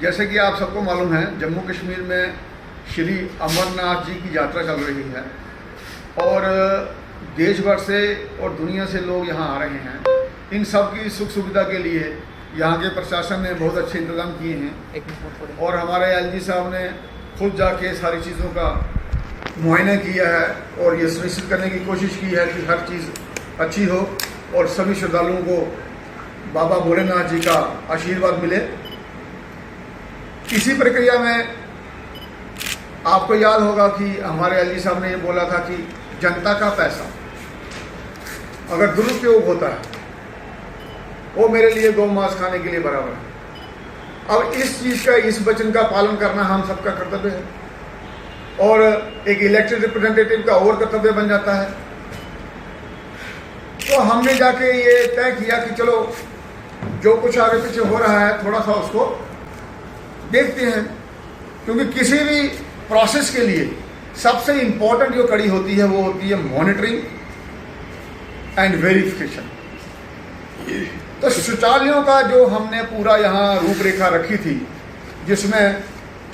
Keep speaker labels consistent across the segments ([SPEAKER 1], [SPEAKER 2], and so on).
[SPEAKER 1] जैसे कि आप सबको मालूम है, जम्मू कश्मीर में श्री अमरनाथ जी की यात्रा चल रही है और देश भर से और दुनिया से लोग यहाँ आ रहे हैं। इन सब की सुख सुविधा के लिए यहाँ के प्रशासन ने बहुत अच्छे इंतज़ाम किए हैं और हमारे एलजी साहब ने खुद जाके सारी चीज़ों का मुआयना किया है और ये सुनिश्चित करने की कोशिश की है कि हर चीज़ अच्छी हो और सभी श्रद्धालुओं को बाबा भोलेनाथ जी का आशीर्वाद मिले। इसी प्रक्रिया में आपको याद होगा कि हमारे एलजी साहब ने ये बोला था कि जनता का पैसा अगर दुरुपयोग होता है वो मेरे लिए गौ मांस खाने के लिए बराबर है। अब इस चीज़ का, इस वचन का पालन करना हम सबका कर्तव्य है और एक इलेक्टेड रिप्रेजेंटेटिव का और कर्तव्य बन जाता है। तो हमने जाके ये तय किया कि चलो जो कुछ आगे पीछे हो रहा है थोड़ा सा उसको देखते हैं, क्योंकि किसी भी प्रोसेस के लिए सबसे इम्पोर्टेंट जो कड़ी होती है वो होती है मॉनिटरिंग एंड वेरिफिकेशन। तो शौचालयों का जो हमने पूरा यहाँ रूपरेखा रखी थी, जिसमें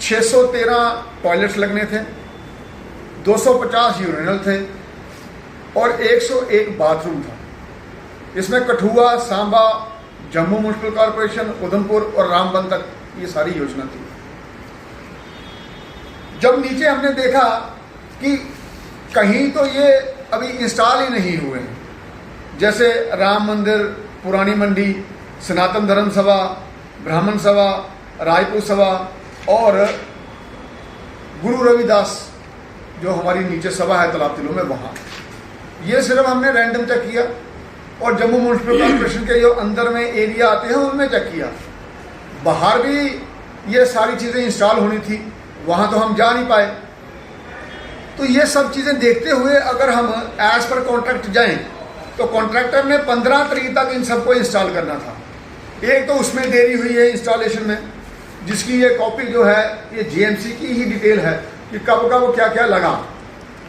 [SPEAKER 1] 613 टॉयलेट्स लगने थे, 250 यूरिनल थे और 101 बाथरूम था। इसमें कठुआ, सांबा, जम्मू म्युनिसिपल कॉरपोरेशन, उधमपुर और रामबन तक ये सारी योजना थी। जब नीचे हमने देखा कि कहीं तो ये अभी इंस्टॉल ही नहीं हुए हैं, जैसे राम मंदिर, पुरानी मंडी, सनातन धर्म सभा, ब्राह्मण सभा, रायपुर सभा और गुरु रविदास जो हमारी नीचे सभा है तालाब तिलों में, वहाँ ये सिर्फ हमने रैंडम चेक किया और जम्मू म्युनिसिपल कॉरपोरेशन के जो अंदर में एरिया आते हैं उनमें चेक किया। बाहर भी ये सारी चीज़ें इंस्टॉल होनी थी, वहाँ तो हम जा नहीं पाए। तो ये सब चीज़ें देखते हुए अगर हम एज पर कॉन्ट्रैक्ट जाएं तो कॉन्ट्रैक्टर ने 15 तारीख तक इन सबको इंस्टॉल करना था। एक तो उसमें देरी हुई है इंस्टॉलेशन में, जिसकी ये कॉपी जो है ये जीएमसी की ही डिटेल है कि कब कब क्या क्या लगा।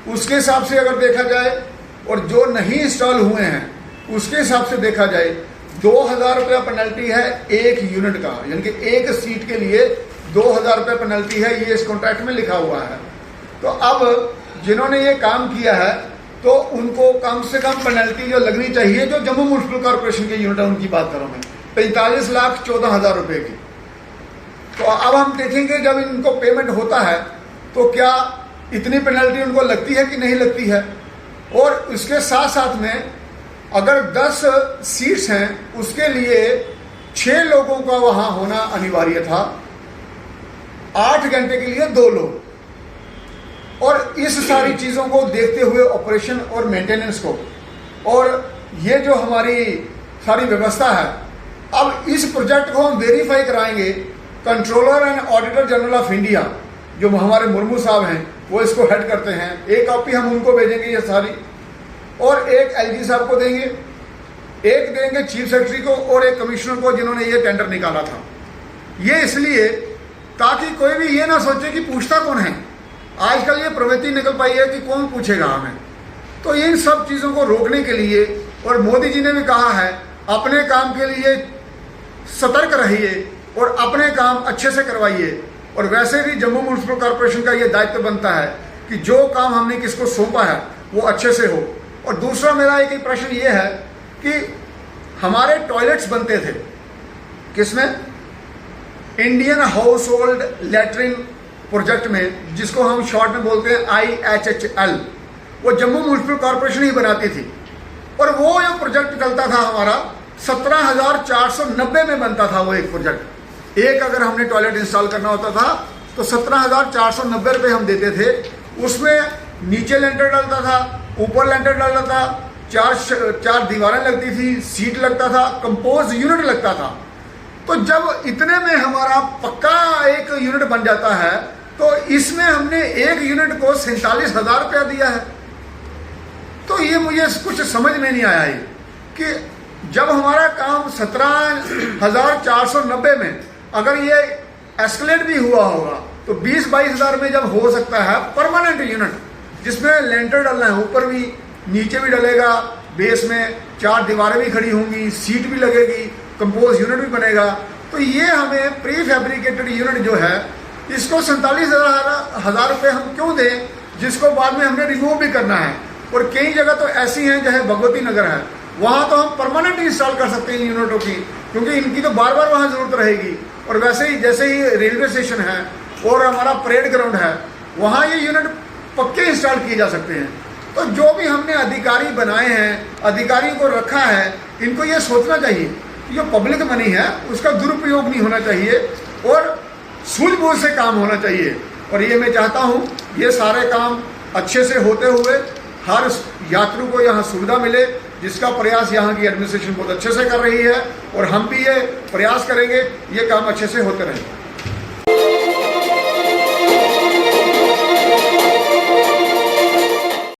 [SPEAKER 1] उसके हिसाब से अगर देखा जाए और जो नहीं इंस्टॉल हुए हैं उसके हिसाब से देखा जाए 2000 रुपया पेनल्टी है एक यूनिट का, यानी कि एक सीट के लिए 2000 रुपये पेनल्टी है, ये इस कॉन्ट्रैक्ट में लिखा हुआ है। तो अब जिन्होंने ये काम किया है तो उनको कम से कम पेनल्टी जो लगनी चाहिए, जो जम्मू म्युनिसिपल कॉरपोरेशन के यूनिट है उनकी बात करूँ मैं, 45,14,000 रुपये की। तो अब हम देखेंगे जब इनको पेमेंट होता है तो क्या इतनी पेनल्टी उनको लगती है कि नहीं लगती है। और उसके साथ साथ में अगर 10 सीट्स हैं उसके लिए 6 लोगों का वहाँ होना अनिवार्य था, 8 घंटे के लिए 2 लोग। और इस सारी चीज़ों को देखते हुए ऑपरेशन और मेंटेनेंस को और ये जो हमारी सारी व्यवस्था है, अब इस प्रोजेक्ट को हम वेरीफाई कराएंगे। Controller and auditor general of India जो हमारे मुर्मू साहब हैं वो इसको हेड करते हैं। एक कॉपी हम उनको भेजेंगे ये सारी, और एक एलजी साहब को देंगे, एक देंगे चीफ सेक्रेटरी को और एक कमिश्नर को जिन्होंने ये टेंडर निकाला था। ये इसलिए ताकि कोई भी ये ना सोचे कि पूछता कौन है। आजकल ये प्रवृत्ति निकल पाई है कि कौन पूछेगा हमें। तो इन सब चीज़ों को रोकने के लिए, और मोदी जी ने भी कहा है अपने काम के लिए सतर्क रहिए और अपने काम अच्छे से करवाइए। और वैसे भी जम्मू म्युनिसिपल कॉरपोरेशन का ये दायित्व बनता है कि जो काम हमने किसको सौंपा है वो अच्छे से हो। और दूसरा मेरा एक ही प्रश्न ये है कि हमारे टॉयलेट्स बनते थे किसमें, Indian house hold latrine project में, जिसको हम शॉर्ट में बोलते हैं IHHL, वो जम्मू म्युनिसिपल कॉरपोरेशन ही बनाती थी। और वो जो प्रोजेक्ट चलता था हमारा 17,490 में बनता था वो एक प्रोजेक्ट। एक अगर हमने टॉयलेट इंस्टॉल करना होता था तो 17,490 रुपये हम देते थे। उसमें नीचे लेंटर डालता था, ऊपर लेंटर डालता था, चार दीवारें लगती थी, सीट लगता था, कंपोज यूनिट लगता था। तो जब इतने में हमारा पक्का एक यूनिट बन जाता है तो इसमें हमने एक यूनिट को 47,000 रुपया दिया है। तो ये मुझे कुछ समझ में नहीं आया है कि जब हमारा काम 17,490 में अगर ये एस्केलेट भी हुआ होगा तो 20-22 हज़ार में जब हो सकता है परमानेंट यूनिट, जिसमें लेंटर डालना है, ऊपर भी नीचे भी डलेगा, बेस में 4 दीवारें भी खड़ी होंगी, सीट भी लगेगी, कंपोज यूनिट भी बनेगा। तो तो ये हमें प्री फैब्रिकेटेड यूनिट जो है इसको 47,000 रुपये हम क्यों दें, जिसको बाद में हमने रिमूव भी करना है। और कई जगह तो ऐसी हैं जैसे भगवती नगर है, वहाँ तो हम परमानेंट इंस्टॉल कर सकते हैं यूनिटों की, क्योंकि इनकी तो बार बार वहाँ ज़रूरत रहेगी। और वैसे ही जैसे ही रेलवे स्टेशन है और हमारा परेड ग्राउंड है, वहाँ ये यूनिट पक्के इंस्टॉल किए जा सकते हैं। तो जो भी हमने अधिकारी बनाए हैं, अधिकारियों को रखा है, इनको ये सोचना चाहिए कि जो पब्लिक मनी है उसका दुरुपयोग नहीं होना चाहिए और सूझबूझ से काम होना चाहिए। और ये मैं चाहता हूँ ये सारे काम अच्छे से होते हुए हर यात्रु को यहाँ सुविधा मिले, जिसका प्रयास यहाँ की एडमिनिस्ट्रेशन बहुत अच्छे से कर रही है और हम भी ये प्रयास करेंगे ये काम अच्छे से होते रहें।